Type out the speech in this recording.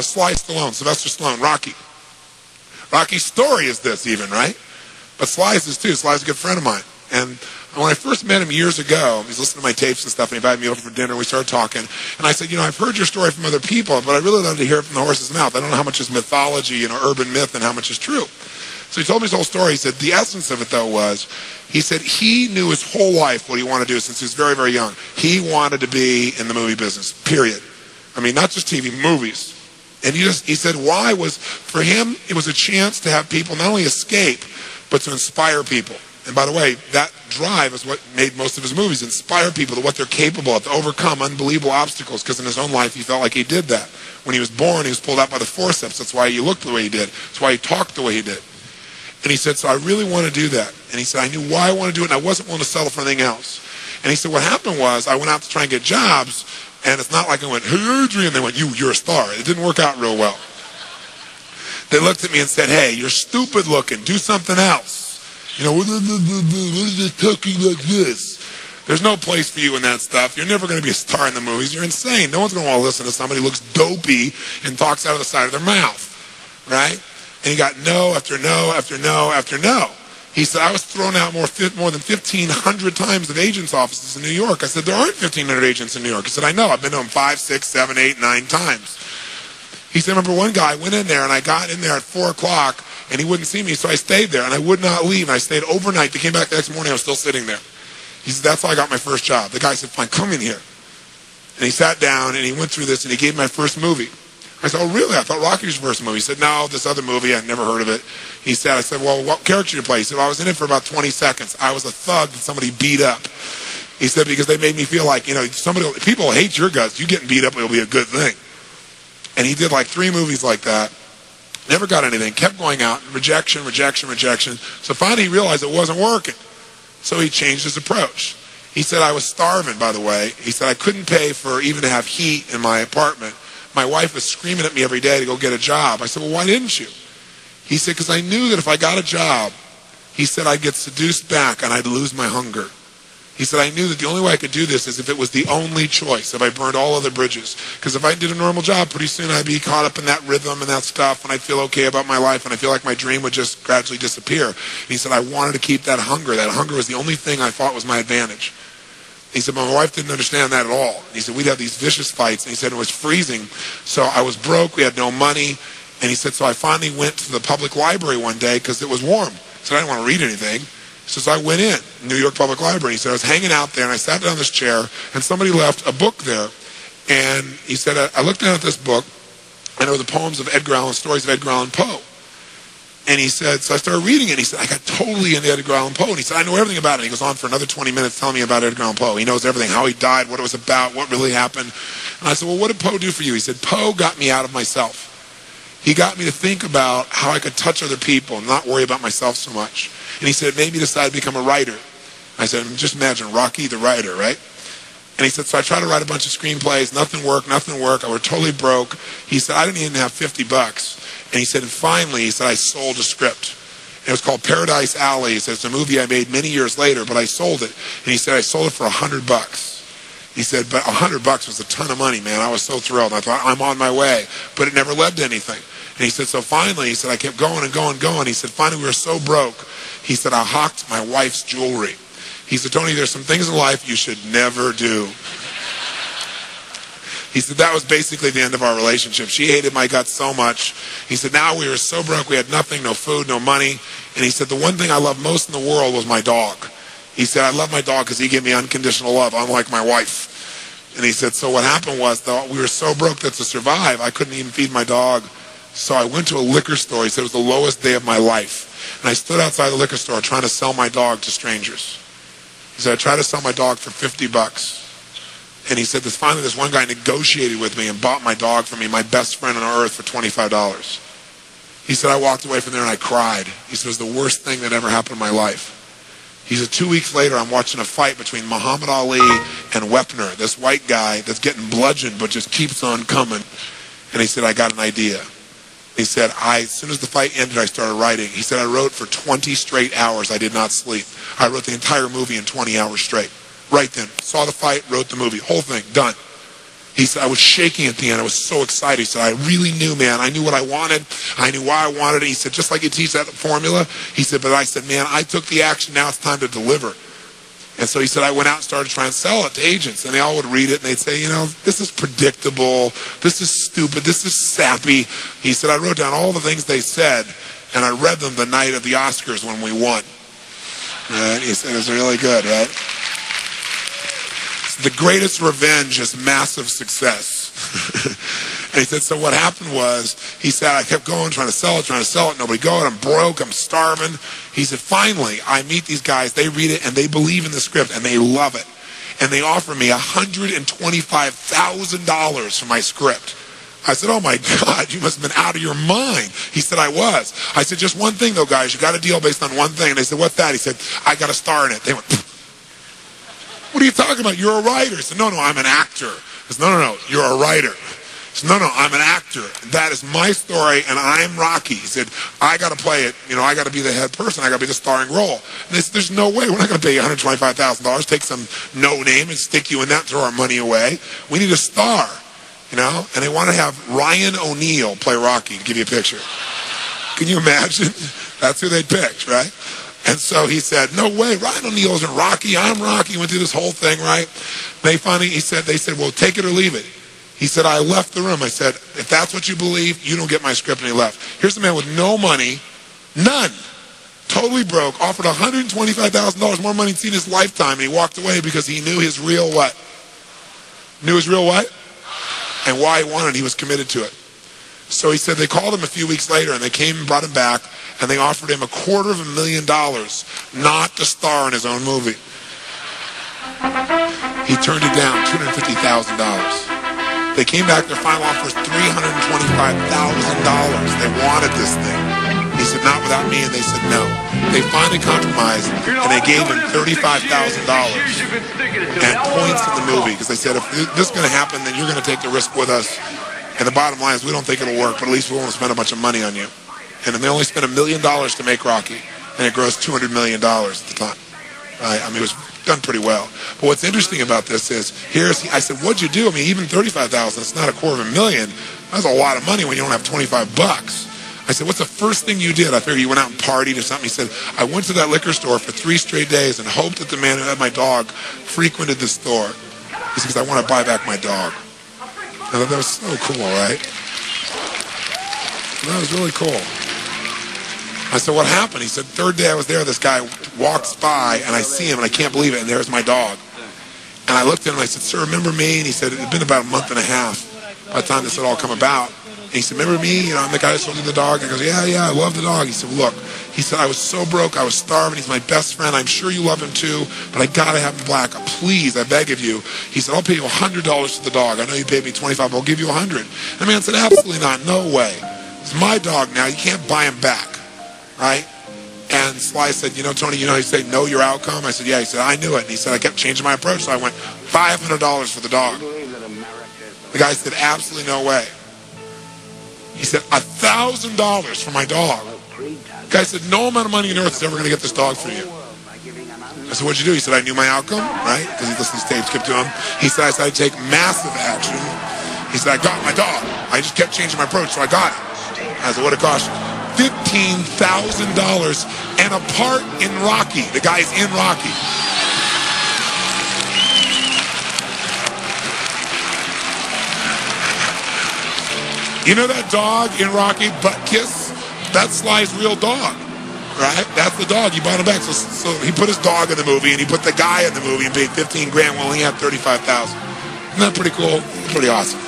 Sly Stallone, Sylvester Stallone, Rocky. Rocky's story is this even, right? But Sly's is too. Sly's a good friend of mine. And when I first met him years ago, he was listening to my tapes and stuff, and he invited me over for dinner. We started talking. And I said, I've heard your story from other people, but I really love to hear it from the horse's mouth. I don't know how much is mythology, urban myth, and how much is true. So he told me his whole story. He said the essence of it, though, was he said he knew his whole life what he wanted to do since he was very, very young. He wanted to be in the movie business, period. I mean, not just TV, movies. And he said why was, for him, it was a chance to have people not only escape, but to inspire people. And by the way, that drive is what made most of his movies, inspire people to what they're capable of, to overcome unbelievable obstacles, because in his own life he felt like he did that. When he was born, he was pulled out by the forceps. That's why he looked the way he did. That's why he talked the way he did. And he said, so I really want to do that. And he said, I knew why I wanted to do it, and I wasn't willing to settle for anything else. And he said, what happened was, I went out to try and get jobs, and it's not like I went, hey, Adrian, they went, you're a star. It didn't work out real well. They looked at me and said, hey, you're stupid looking. Do something else. What is it talking like this? There's no place for you in that stuff. You're never going to be a star in the movies. You're insane. No one's going to want to listen to somebody who looks dopey and talks out of the side of their mouth, right? And he got no after no after no after no. He said, I was thrown out more than 1,500 times at agents' offices in New York. I said, there aren't 1,500 agents in New York. He said, I know. I've been to them 5, 6, 7, 8, 9 times. He said, I remember one guy went in there, and I got in there at 4 o'clock, and he wouldn't see me, so I stayed there, and I would not leave. And I stayed overnight. They came back the next morning. I was still sitting there. He said, that's how I got my first job. The guy said, fine, come in here. And he sat down, and he went through this, and he gave me my first movie. I said, oh, really? I thought Rocky was your first movie. He said, no, this other movie, I'd never heard of it. I said, well, what character did you play? He said, well, I was in it for about 20 seconds. I was a thug that somebody beat up. He said, because they made me feel like, people hate your guts. You getting beat up, it'll be a good thing. And he did like 3 movies like that. Never got anything. Kept going out. Rejection. So finally he realized it wasn't working. So he changed his approach. He said, I was starving, by the way. He said, I couldn't pay for even to have heat in my apartment. My wife was screaming at me every day to go get a job. I said, well, why didn't you? He said, because I knew that if I got a job, he said, I'd get seduced back and I'd lose my hunger. He said, I knew that the only way I could do this is if it was the only choice, if I burned all other bridges. Because if I did a normal job, pretty soon I'd be caught up in that rhythm and that stuff, and I'd feel okay about my life, and I feel like my dream would just gradually disappear. And he said, I wanted to keep that hunger. That hunger was the only thing I thought was my advantage. He said, my wife didn't understand that at all. He said, we'd have these vicious fights, and he said it was freezing. So I was broke, we had no money, and he said, so I finally went to the public library one day because it was warm. He said, I didn't want to read anything. He says, I went in, New York Public Library. He said, I was hanging out there, and I sat down in this chair, and somebody left a book there. And he said, I looked down at this book, and it was the poems of Edgar Allan, stories of Edgar Allan Poe. And he said, so I started reading it, and he said, I got totally into Edgar Allan Poe. And he said, I know everything about it. And he goes on for another 20 minutes telling me about Edgar Allan Poe. He knows everything, how he died, what it was about, what really happened. And I said, well, what did Poe do for you? He said, Poe got me out of myself. He got me to think about how I could touch other people and not worry about myself so much. And he said, it made me decide to become a writer. I said, just imagine Rocky the writer, right? And he said, so I tried to write a bunch of screenplays. Nothing worked. I was totally broke. He said, I didn't even have $50. And he said, and finally, he said, I sold a script. And it was called Paradise Alley. He said, it's a movie I made many years later, but I sold it. And he said, I sold it for $100. He said, but $100 was a ton of money, man. I was so thrilled. I thought, I'm on my way. But it never led to anything. And he said, so finally, he said, I kept going and going and going. He said, finally, we were so broke. He said, I hawked my wife's jewelry. He said, Tony, there's some things in life you should never do. He said, that was basically the end of our relationship. She hated my guts so much. He said, now we were so broke, we had nothing, no food, no money. And he said, the one thing I loved most in the world was my dog. He said, I love my dog because he gave me unconditional love, unlike my wife. And he said, so what happened was, though, we were so broke that to survive, I couldn't even feed my dog. So I went to a liquor store. He said, it was the lowest day of my life. And I stood outside the liquor store trying to sell my dog to strangers. He said, I tried to sell my dog for $50. And he said, finally this one guy negotiated with me and bought my dog for me, my best friend on earth, for $25. He said, I walked away from there and I cried. He said, it was the worst thing that ever happened in my life. He said, 2 weeks later, I'm watching a fight between Muhammad Ali and Wepner, this white guy that's getting bludgeoned but just keeps on coming. And he said, I got an idea. He said, as soon as the fight ended, I started writing. He said, I wrote for 20 straight hours. I did not sleep. I wrote the entire movie in 20 hours straight. Right then. Saw the fight, wrote the movie. Whole thing, done. He said, I was shaking at the end. I was so excited. He said, I really knew, man. I knew what I wanted. I knew why I wanted it. He said, just like you teach that formula. He said, but I said, man, I took the action. Now it's time to deliver. And so he said, I went out and started trying to sell it to agents. And they all would read it, and they'd say, this is predictable. This is stupid. This is sappy. He said, I wrote down all the things they said, and I read them the night of the Oscars when we won. Right? He said, it was really good, right? The greatest revenge is massive success. And he said, so what happened was, he said, I kept going, trying to sell it, nobody going, I'm broke, I'm starving. He said, finally, I meet these guys, they read it, and they believe in the script, and they love it. And they offer me $125,000 for my script. I said, oh my God, you must have been out of your mind. He said, I was. I said, just one thing though, guys, you got a deal based on one thing. And they said, what's that? He said, I got a star in it. They went, what are you talking about? You're a writer. He said, no, I'm an actor. He said, no, you're a writer. He said, no, I'm an actor. That is my story, and I'm Rocky. He said, I got to play it. I got to be the head person. I got to be the starring role. And they said, there's no way. We're not going to pay you $125,000, take some no name and stick you in that and throw our money away. We need a star, And they want to have Ryan O'Neal play Rocky, to give you a picture. Can you imagine? That's who they picked, right? And so he said, no way, Ryan O'Neal isn't Rocky, I'm Rocky. Went through this whole thing, right? They said, well, take it or leave it. He said, I left the room. I said, if that's what you believe, you don't get my script. And he left. Here's a man with no money, none, totally broke, offered $125,000 more money than he'd seen in his lifetime. And he walked away because he knew his real what? Knew his real what? And why he wanted it. He was committed to it. So he said they called him a few weeks later, and they came and brought him back, and they offered him $250,000 not to star in his own movie. He turned it down, $250,000. They came back, their final offer was $325,000. They wanted this thing. He said, not without me, and they said no. They finally compromised, and they gave him $35,000 and points in the movie, because they said, if this is going to happen, then you're going to take the risk with us. And the bottom line is, we don't think it'll work, but at least we won't spend a bunch of money on you. And they only spent $1 million to make Rocky, and it grossed $200 million at the time. Right? I mean, it was done pretty well. But what's interesting about this is, I said, what'd you do? I mean, even $35,000, it's not $250,000. That's a lot of money when you don't have $25. I said, what's the first thing you did? I figured you went out and partied or something. He said, I went to that liquor store for 3 straight days and hoped that the man who had my dog frequented the store. He said, because I want to buy back my dog. I thought that was so cool, right? That was really cool. I said, what happened? He said, third day I was there, this guy walks by, and I see him, and I can't believe it, and there's my dog. And I looked at him, and I said, sir, remember me? And he said, it had been about a month and a half by the time this had all come about. And he said, remember me? I'm the guy that sold you the dog. And I goes, yeah, I love the dog. He said, look, he said, I was so broke, I was starving. He's my best friend. I'm sure you love him too, but I got to have him black. Please, I beg of you. He said, I'll pay you $100 for the dog. I know you paid me $25, but I'll give you $100. And the man said, absolutely not. No way. It's my dog now. You can't buy him back. Right? And Sly said, Tony, he said, know your outcome? I said, yeah. He said, I knew it. And he said, I kept changing my approach. So I went $500 for the dog. The guy said, absolutely no way. He said, $1,000 for my dog. The guy said, no amount of money on earth is ever going to get this dog for you. I said, what'd you do? He said, I knew my outcome, right? Because he listened to tapes, kept to him. He said, I said, I'd take massive action. He said, I got my dog. I just kept changing my approach, so I got it. I said, what it cost you? $15,000 and a part in Rocky. The guy's in Rocky. You know that dog in Rocky, Butt Kiss? That's Sly's real dog, right? That's the dog. He bought him back. So he put his dog in the movie, and he put the guy in the movie and paid $15,000 while he had $35,000. Isn't that pretty cool? Pretty awesome.